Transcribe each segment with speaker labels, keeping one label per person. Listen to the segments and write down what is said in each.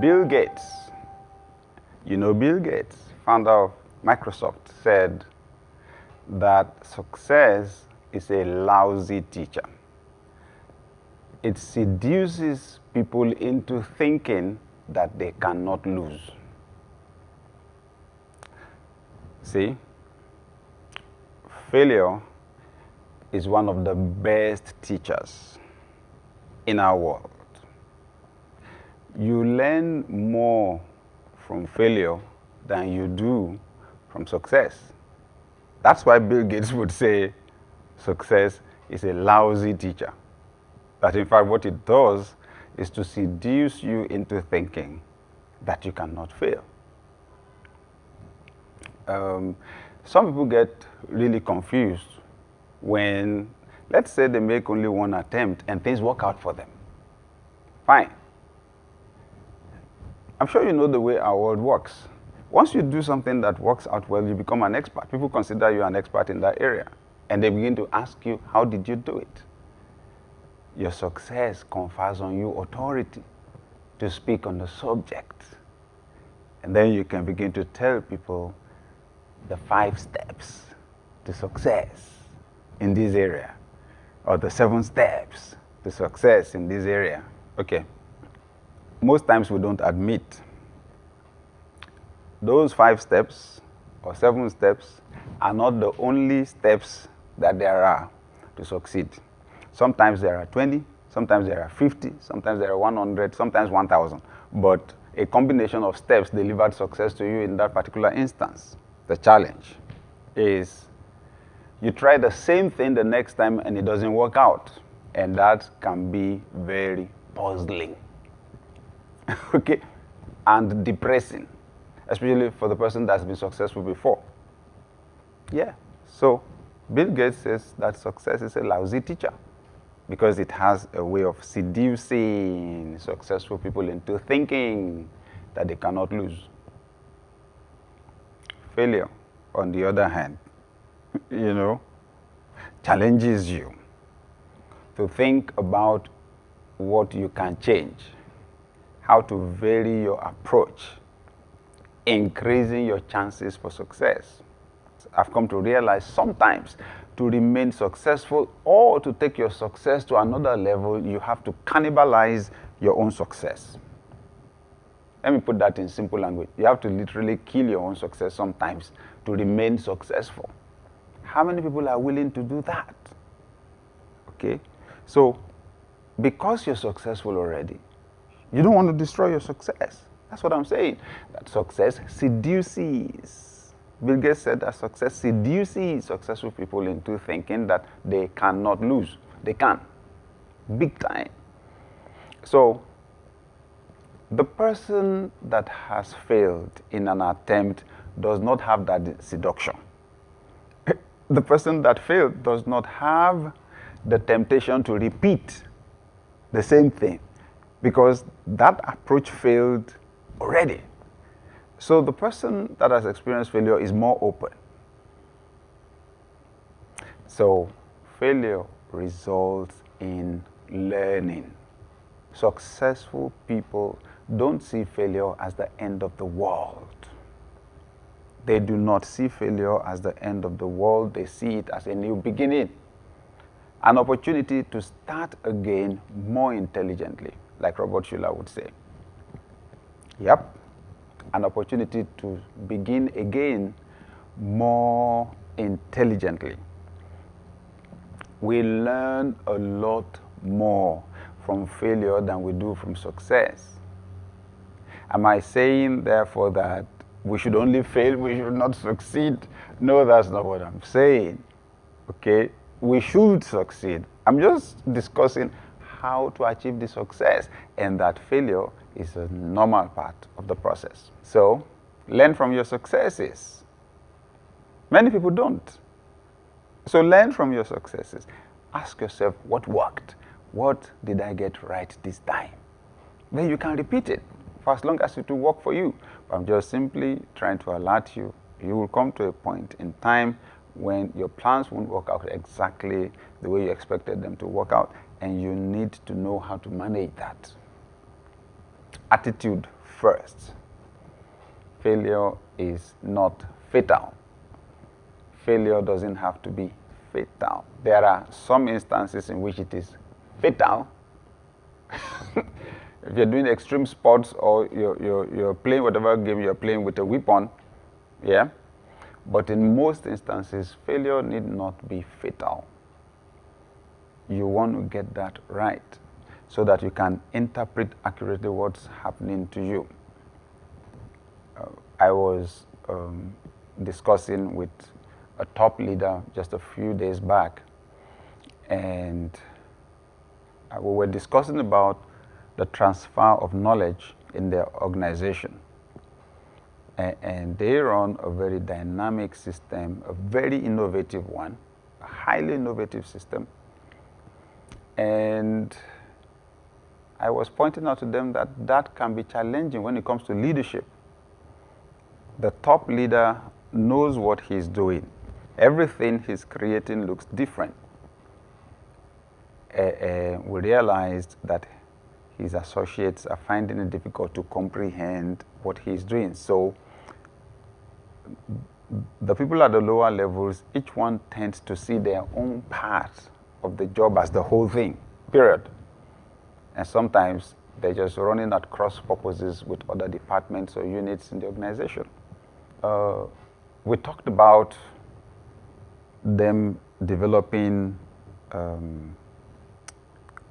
Speaker 1: Bill Gates, you know Bill Gates, founder of Microsoft, said that success is a lousy teacher. It seduces people into thinking that they cannot lose. See, failure is one of the best teachers in our world. You learn more from failure than you do from success. That's why Bill Gates would say success is a lousy teacher. That in fact what it does is to seduce you into thinking that you cannot fail. Some people get really confused when, let's say, they make only one attempt and things work out for them. Fine. I'm sure you know the way our world works. Once you do something that works out well, you become an expert. People consider you an expert in that area. And they begin to ask you, how did you do it? Your success confers on you authority to speak on the subject. And then you can begin to tell people the 5 steps to success in this area, or the 7 steps to success in this area. Okay. Most times we don't admit those 5 steps or 7 steps are not the only steps that there are to succeed. Sometimes there are 20, sometimes there are 50, sometimes there are 100, sometimes 1,000. But a combination of steps delivered success to you in that particular instance. The challenge is you try the same thing the next time and it doesn't work out. And that can be very puzzling. Okay? And depressing, especially for the person that's been successful before. Yeah. So Bill Gates says that success is a lousy teacher because it has a way of seducing successful people into thinking that they cannot lose. Failure, on the other hand, challenges you to think about what you can change, how to vary your approach, increasing your chances for success. I've come to realize sometimes to remain successful or to take your success to another level, you have to cannibalize your own success. Let me put that in simple language. You have to literally kill your own success sometimes to remain successful. How many people are willing to do that? Okay? So, because you're successful already, you don't want to destroy your success. That's what I'm saying. That success seduces. Bill Gates said that success seduces successful people into thinking that they cannot lose. They can. Big time. So, the person that has failed in an attempt does not have that seduction. The person that failed does not have the temptation to repeat the same thing because that approach failed already. So the person that has experienced failure is more open. So failure results in learning. Successful people don't see failure as the end of the world. They do not see failure as the end of the world. They see it as a new beginning. An opportunity to start again more intelligently, like Robert Schuller would say. Yep. An opportunity to begin again more intelligently. We learn a lot more from failure than we do from success. Am I saying, therefore, that we should only fail, we should not succeed? No, that's not what I'm saying. Okay? We should succeed. I'm just discussing how to achieve the success, and that failure is a normal part of the process. So, learn from your successes. Many people don't. So learn from your successes. Ask yourself, what worked? What did I get right this time? Then you can repeat it for as long as it will work for you. But I'm just simply trying to alert you. You will come to a point in time when your plans won't work out exactly the way you expected them to work out, and you need to know how to manage that. Attitude first. Failure is not fatal. Failure doesn't have to be fatal. There are some instances in which it is fatal. If you're doing extreme sports or you're playing whatever game you're playing with a weapon, yeah? But in most instances, failure need not be fatal. You want to get that right so that you can interpret accurately what's happening to you. I was discussing with a top leader just a few days back, and we were discussing about the transfer of knowledge in their organization. And they run a very dynamic system, a very innovative one, a highly innovative system. And I was pointing out to them that that can be challenging when it comes to leadership. The top leader knows what he's doing. Everything he's creating looks different. We realized that his associates are finding it difficult to comprehend what he's doing. So the people at the lower levels, each one tends to see their own part of the job as the whole thing, period. And sometimes they're just running at cross purposes with other departments or units in the organization. We talked about them developing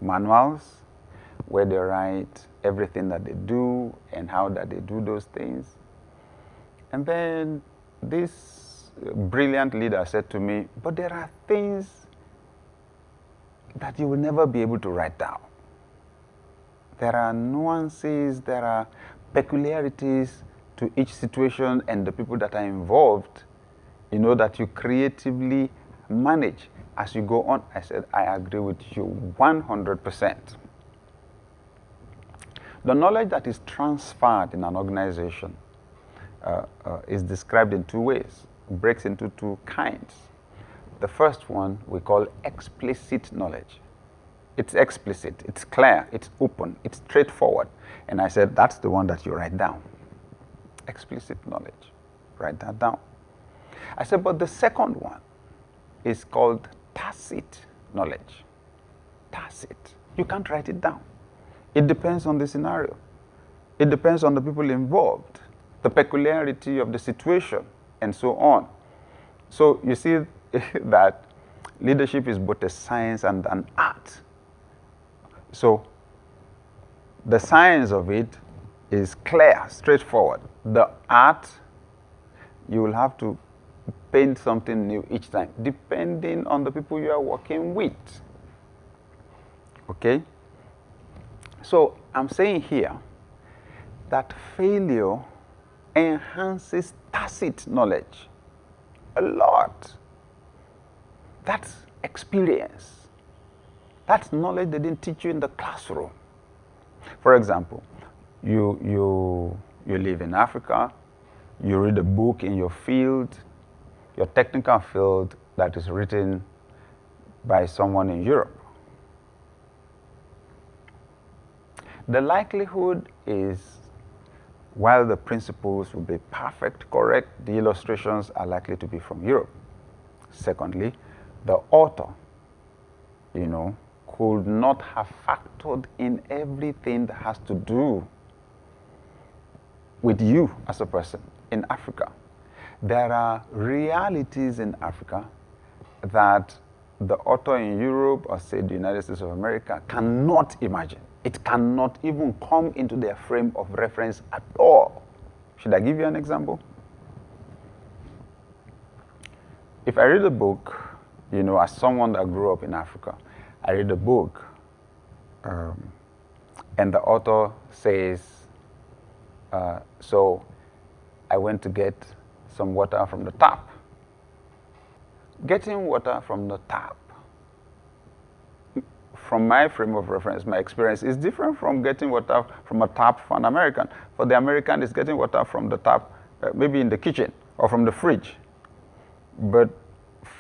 Speaker 1: manuals where they write everything that they do and how that they do those things. And then this brilliant leader said to me, but there are things that you will never be able to write down. There are nuances, there are peculiarities to each situation and the people that are involved, you know, that you creatively manage as you go on. I said, I agree with you 100%. The knowledge that is transferred in an organization is described in two ways. It breaks into two kinds. The first one we call explicit knowledge. It's explicit, it's clear, it's open, it's straightforward. And I said, that's the one that you write down. Explicit knowledge. Write that down. I said, but the second one is called tacit knowledge. Tacit. You can't write it down. It depends on the scenario. It depends on the people involved, the peculiarity of the situation, and so on. So you see that leadership is both a science and an art. So the science of it is clear, straightforward. The art, you will have to paint something new each time, depending on the people you are working with. Okay? So I'm saying here that failure enhances tacit knowledge a lot. That's experience. That's knowledge they didn't teach you in the classroom. For example, you live in Africa, you read a book in your field, your technical field that is written by someone in Europe. The likelihood is, while the principles will be perfect, correct, the illustrations are likely to be from Europe. Secondly, the author, could not have factored in everything that has to do with you as a person in Africa. There are realities in Africa that the author in Europe or, say, the United States of America cannot imagine. It cannot even come into their frame of reference at all. Should I give you an example? If I read a book, as someone that grew up in Africa, I read a book, and the author says, so I went to get some water from the tap. Getting water from the tap, from my frame of reference, my experience, is different from getting water from a tap for an American. For the American, it's getting water from the tap, maybe in the kitchen or from the fridge. But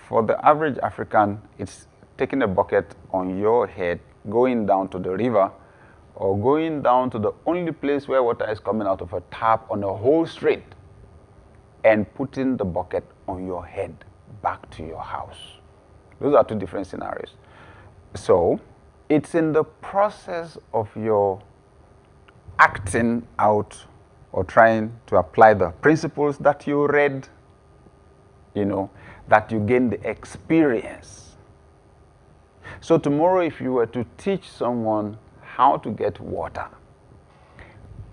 Speaker 1: for the average African, it's taking a bucket on your head, going down to the river, or going down to the only place where water is coming out of a tap on a whole street and putting the bucket on your head back to your house. Those are two different scenarios. So it's in the process of your acting out or trying to apply the principles that you read, that you gain the experience. So tomorrow, if you were to teach someone how to get water,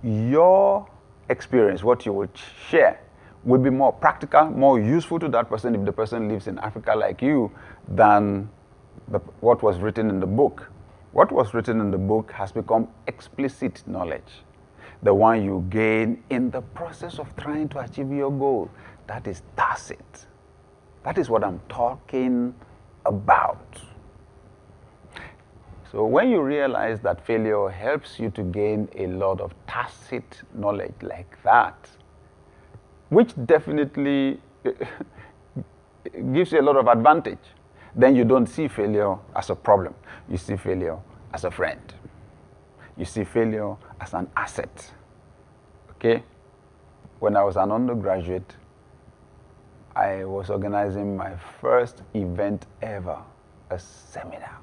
Speaker 1: your experience, what you would share, will be more practical, more useful to that person if the person lives in Africa like you than what was written in the book. What was written in the book has become explicit knowledge, the one you gain in the process of trying to achieve your goal. That is tacit. That is what I'm talking about. So when you realize that failure helps you to gain a lot of tacit knowledge like that, which definitely gives you a lot of advantage, then you don't see failure as a problem. You see failure as a friend. You see failure as an asset. Okay? When I was an undergraduate, I was organizing my first event ever, a seminar.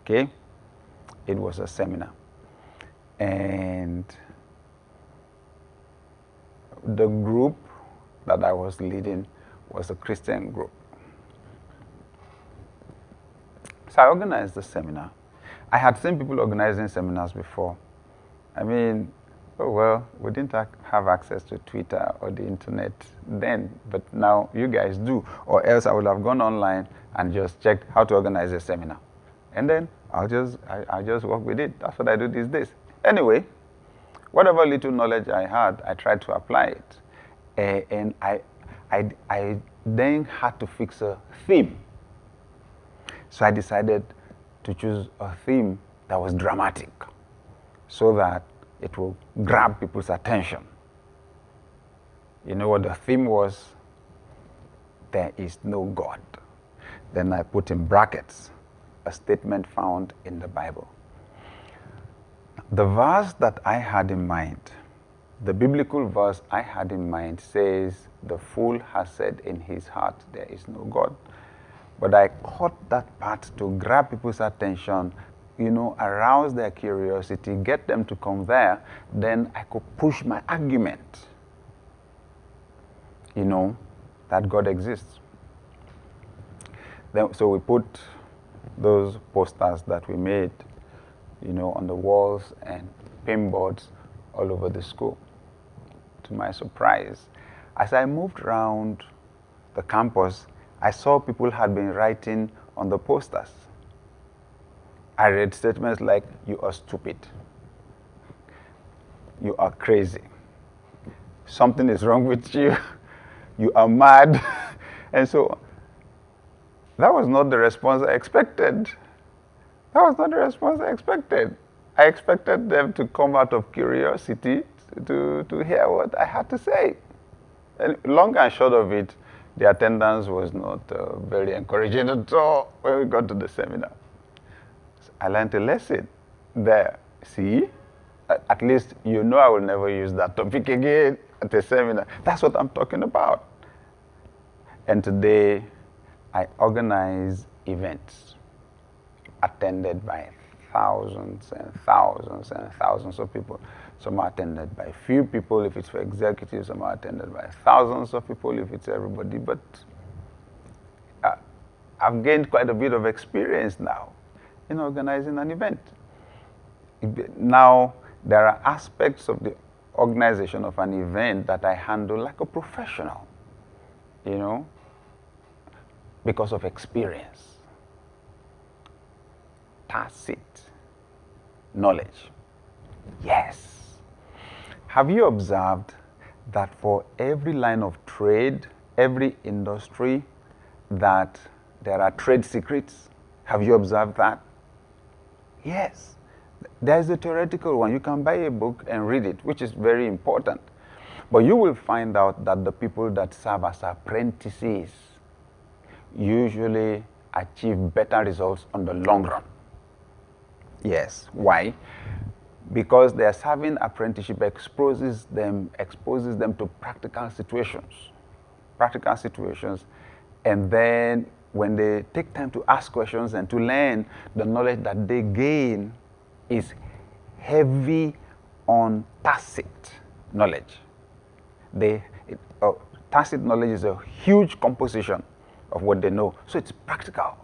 Speaker 1: Okay? It was a seminar. And the group that I was leading was a Christian group. So I organized the seminar. I had seen people organizing seminars before. I mean, we didn't have access to Twitter or the internet then, but now you guys do. Or else I would have gone online and just checked how to organize a seminar. And then I'll just work with it. That's what I do these days. Anyway, whatever little knowledge I had, I tried to apply it. And I then had to fix a theme. So I decided to choose a theme that was dramatic so that it will grab people's attention. You know what the theme was? There is no God. Then I put in brackets a statement found in the Bible. The verse that I had in mind, the biblical verse I had in mind says, the fool has said in his heart, there is no God. But I caught that part to grab people's attention, arouse their curiosity, get them to come there, then I could push my argument, that God exists. So we put those posters that we made, on the walls and pinboards all over the school. To my surprise, as I moved around the campus, I saw people had been writing on the posters. I read statements like, you are stupid. You are crazy. Something is wrong with you. You are mad. And so that was not the response I expected. That was not the response I expected. I expected them to come out of curiosity to hear what I had to say. And long and short of it, the attendance was not very encouraging at all when we got to the seminar. So I learned a lesson there. See, at least I will never use that topic again at a seminar. That's what I'm talking about. And today, I organize events attended by thousands and thousands and thousands of people. Some are attended by few people if it's for executives. Some are attended by thousands of people if it's everybody. But I've gained quite a bit of experience now in organizing an event. Now, there are aspects of the organization of an event that I handle like a professional, because of experience. Tacit knowledge. Yes. Have you observed that for every line of trade, every industry, that there are trade secrets? Have you observed that? Yes. There's a theoretical one. You can buy a book and read it, which is very important. But you will find out that the people that serve as apprentices usually achieve better results on the long run. Yes. Why? Because their serving apprenticeship exposes them to practical situations. Practical situations. And then when they take time to ask questions and to learn, the knowledge that they gain is heavy on tacit knowledge. Tacit knowledge is a huge composition of what they know. So it's practical.